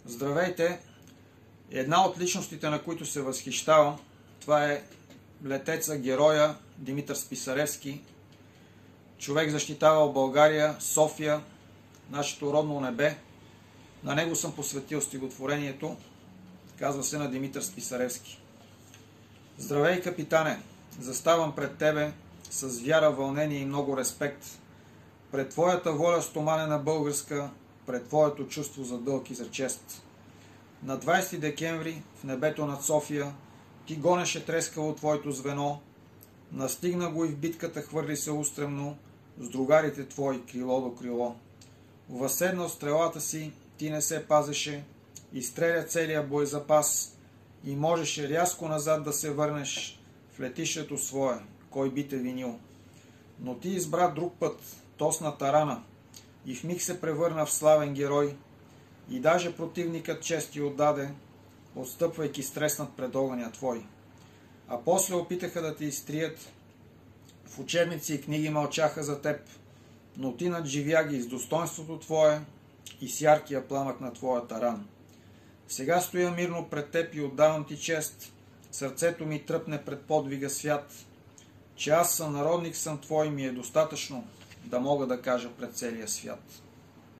Здравейте! Една от личностите, на които се възхищавам, това е летеца, героя Димитър Списаревски. Човек защитавал България, София, нашето родно небе. На него съм посветил стихотворението. Казва се на Димитър Списаревски. Здравей, капитане! Заставам пред тебе с вяра, вълнение и много респект. Пред твоята воля стоманена българска, пред твоето чувство за дълг и за чест. На 20 декември в небето над София ти гонеше трескало твоето звено, настигна го и в битката хвърли се устремно с другарите твои крило до крило. Възседнал стрелата си, ти не се пазеше, изстреля целия боезапас и можеше рязко назад да се върнеш в летището свое, кой би те винил. Но ти избра друг път, тосна тарана, и в миг се превърна в славен герой, и даже противникът чест ти отдаде, отстъпвайки стреснат пред огъня твой. А после опитаха да те изтрият, в учебници и книги мълчаха за теб, но ти надживя ги с достоинството твое и с яркия пламък на твоя таран. Сега стоя мирно пред теб и отдавам ти чест, сърцето ми тръпне пред подвига свят, че аз сънародник съм твой, ми е достатъчно да мога да кажа пред целия свят.